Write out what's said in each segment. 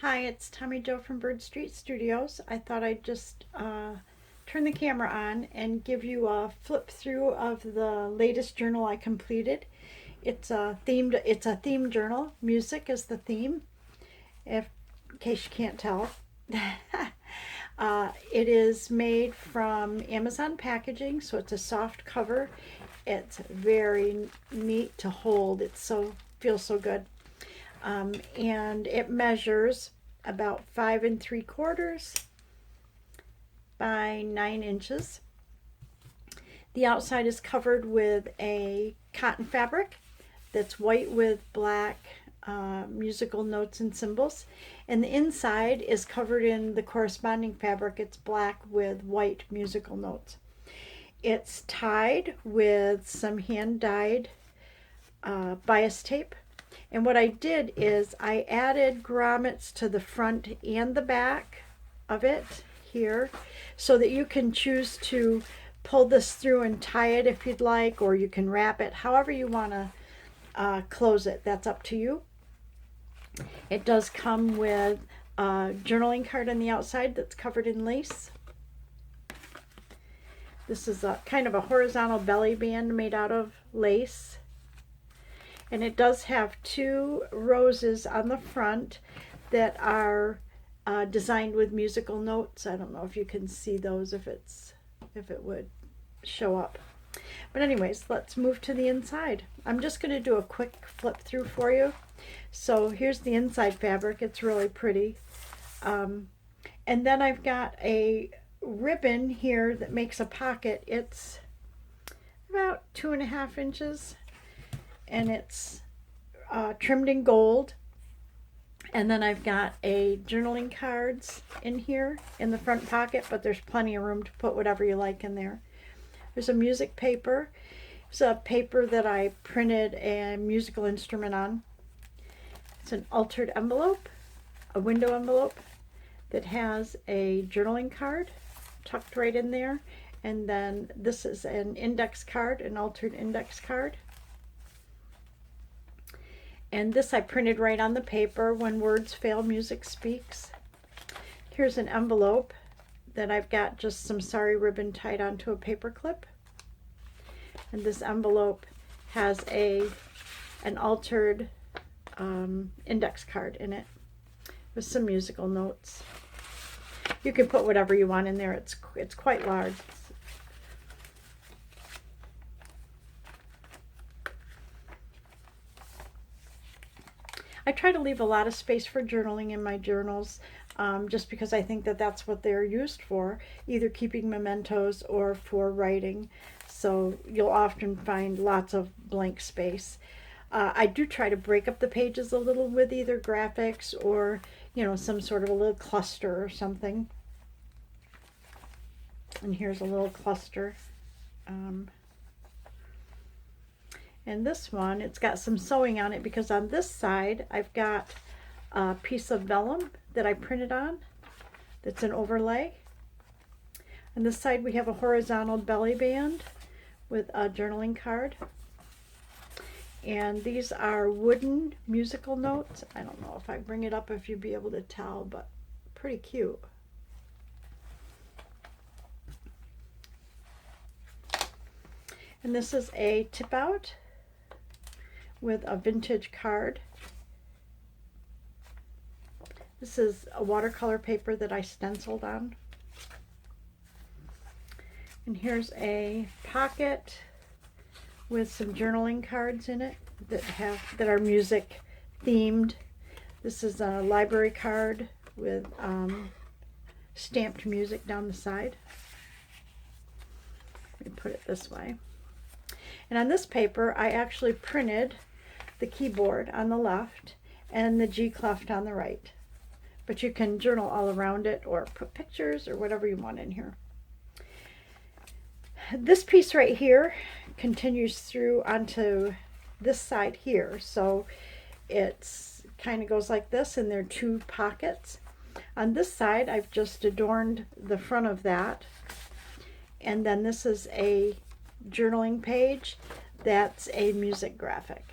Hi, it's Tommy Jo from Bird Street Studios. I thought I'd just turn the camera on and give you a flip through of the latest journal I completed. It's a themed journal. Music is the theme, if in case you can't tell. It is made from Amazon packaging, so it's a soft cover. It's very neat to hold. It so feels so good. And it measures about 5 3/4 by 9 inches. The outside is covered with a cotton fabric that's white with black musical notes and symbols, and the inside is covered in the corresponding fabric. It's black with white musical notes. It's tied with some hand dyed bias tape. And what I did is I added grommets to the front and the back of it here so that you can choose to pull this through and tie it if you'd like, or you can wrap it however you want to close it. That's up to you. It does come with a journaling card on the outside that's covered in lace. This is a kind of a horizontal belly band made out of lace. And it does have two roses on the front that are designed with musical notes. I don't know if you can see those, if it would show up. But anyways, let's move to the inside. I'm just going to do a quick flip through for you. So here's the inside fabric. It's really pretty. And then I've got a ribbon here that makes a pocket. It's about 2.5 inches. And it's trimmed in gold. And then I've got a journaling cards in here in the front pocket, but there's plenty of room to put whatever you like in there. There's a music paper. It's a paper that I printed a musical instrument on. It's an altered envelope, a window envelope that has a journaling card tucked right in there. And then this is an index card, an altered index card. And this I printed right on the paper. When words fail, music speaks. Here's an envelope that I've got just some sari ribbon tied onto a paper clip. And this envelope has an altered index card in it with some musical notes. You can put whatever you want in there. It's quite large. I try to leave a lot of space for journaling in my journals, just because I think that that's what they're used for, either keeping mementos or for writing. So you'll often find lots of blank space. I do try to break up the pages a little with either graphics or, some sort of a little cluster or something. And here's a little cluster. And this one, it's got some sewing on it because on this side I've got a piece of vellum that I printed on that's an overlay. On this side we have a horizontal belly band with a journaling card. And these are wooden musical notes. I don't know if I bring it up if you'd be able to tell, but pretty cute. And this is a tip out with a vintage card. This is a watercolor paper that I stenciled on. And here's a pocket with some journaling cards in it that are music themed. This is a library card with stamped music down the side. Let me put it this way. And on this paper I actually printed the keyboard on the left and the G clef on the right. But you can journal all around it or put pictures or whatever you want in here. This piece right here continues through onto this side here. So it's kind of goes like this, and there are two pockets. On this side I've just adorned the front of that. And then this is a journaling page that's a music graphic.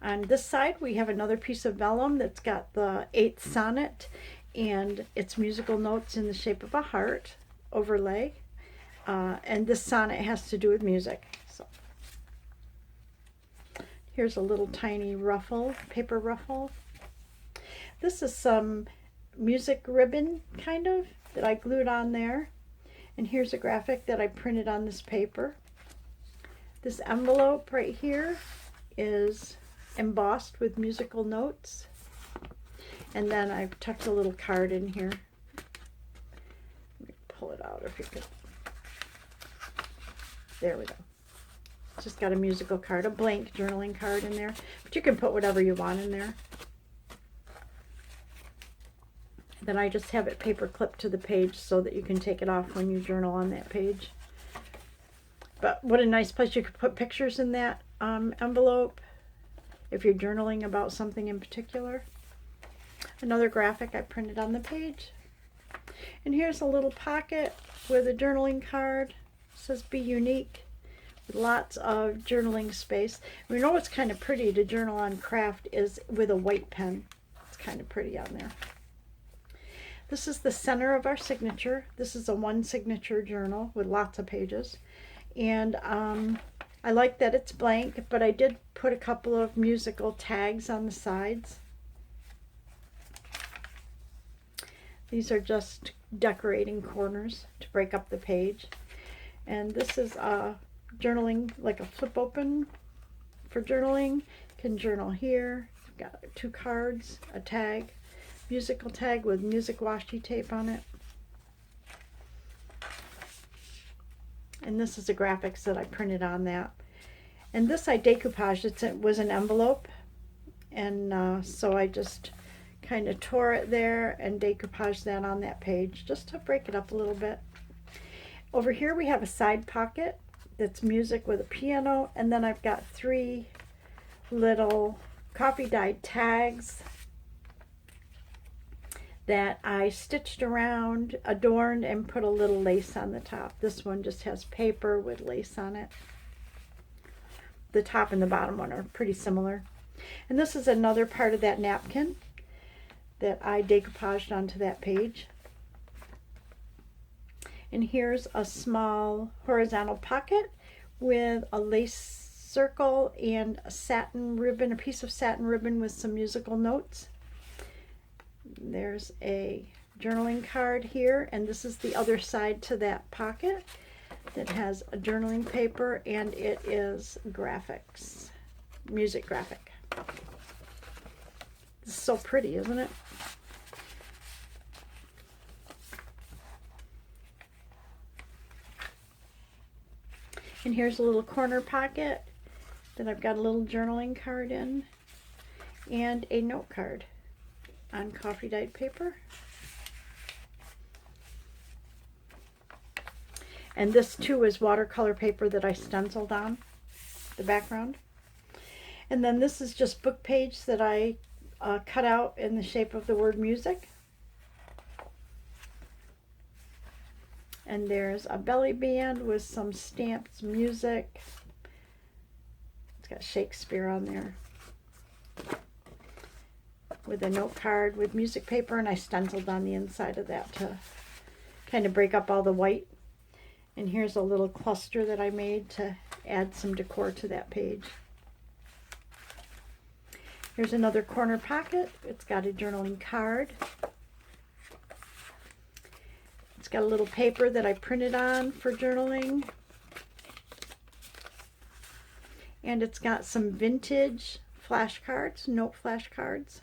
On this side, we have another piece of vellum that's got the 8th sonnet and its musical notes in the shape of a heart overlay. And this sonnet has to do with music. So here's a little tiny ruffle, paper ruffle. This is some music ribbon, kind of, that I glued on there. And here's a graphic that I printed on this paper. This envelope right here is embossed with musical notes. And then I've tucked a little card in here. Let me pull it out if you could. There we go. It's just got a musical card, a blank journaling card in there. But you can put whatever you want in there. Then I just have it paper clipped to the page so that you can take it off when you journal on that page. But what a nice place. You could put pictures in that envelope if you're journaling about something in particular. Another graphic I printed on the page. And here's a little pocket with a journaling card. It says be unique, with lots of journaling space. We know what's kind of pretty to journal on craft is with a white pen. It's kind of pretty on there. This is the center of our signature. This is a one signature journal with lots of pages. And I like that it's blank, but I did put a couple of musical tags on the sides. These are just decorating corners to break up the page. And this is journaling, like a flip open for journaling. You can journal here. I've got 2 cards, a tag, musical tag with music washi tape on it. And this is the graphics that I printed on that. And this I decoupaged. It was an envelope. And so I just kind of tore it there and decoupaged that on that page just to break it up a little bit. Over here we have a side pocket that's music with a piano. And then I've got 3 little coffee dyed tags that I stitched around, adorned, and put a little lace on the top. This one just has paper with lace on it. The top and the bottom one are pretty similar. And this is another part of that napkin that I decoupaged onto that page. And here's a small horizontal pocket with a lace circle and a satin ribbon, a piece of satin ribbon with some musical notes. There's a journaling card here, and this is the other side to that pocket that has a journaling paper, and it is graphics, music graphic. This is so pretty, isn't it? And here's a little corner pocket that I've got a little journaling card in, and a note card on coffee dyed paper. And this too is watercolor paper that I stenciled on the background. And then this is just book page that I cut out in the shape of the word music. And there's a belly band with some stamped music. It's got Shakespeare on there, with a note card with music paper, and I stenciled on the inside of that to kind of break up all the white. And here's a little cluster that I made to add some decor to that page. Here's another corner pocket. It's got a journaling card. It's got a little paper that I printed on for journaling. And it's got some vintage flashcards, note flashcards.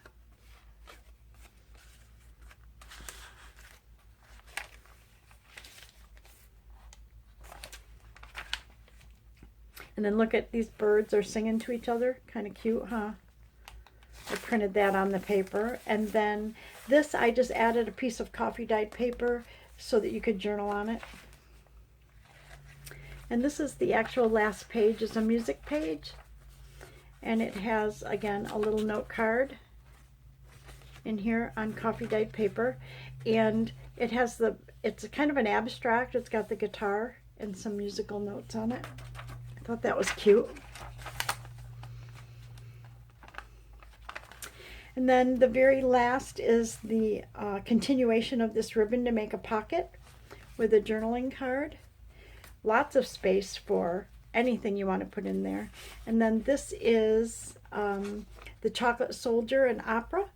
And then look at these birds are singing to each other. Kind of cute, huh? I printed that on the paper. And then this, I just added a piece of coffee dyed paper so that you could journal on it. And this is the actual last page, is a music page. And it has, again, a little note card in here on coffee dyed paper. And it has it's kind of an abstract. It's got the guitar and some musical notes on it. I thought that was cute. And then the very last is the continuation of this ribbon to make a pocket with a journaling card. Lots of space for anything you want to put in there. And then this is the Chocolate Soldier and opera.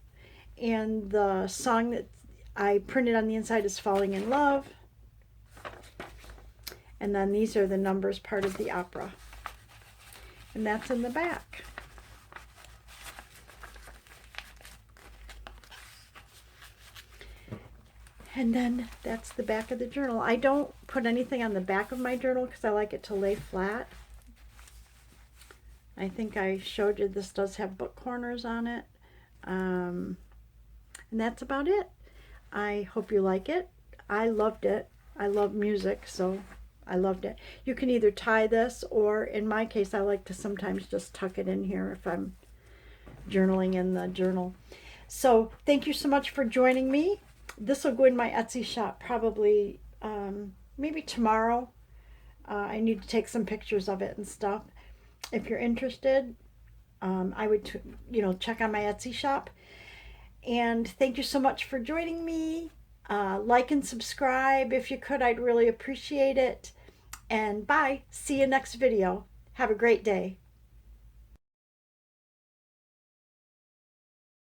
And the song that I printed on the inside is Falling in Love. And then these are the numbers part of the opera. And that's in the back. And then that's the back of the journal. I don't put anything on the back of my journal because I like it to lay flat. I think I showed you this does have book corners on it. And that's about it. I hope you like it. I loved it. I love music, so I loved it. You can either tie this, or in my case, I like to sometimes just tuck it in here if I'm journaling in the journal. So thank you so much for joining me. This will go in my Etsy shop probably maybe tomorrow. I need to take some pictures of it and stuff. If you're interested, I would check on my Etsy shop. And thank you so much for joining me. Like and subscribe if you could. I'd really appreciate it. And bye. See you next video. Have a great day.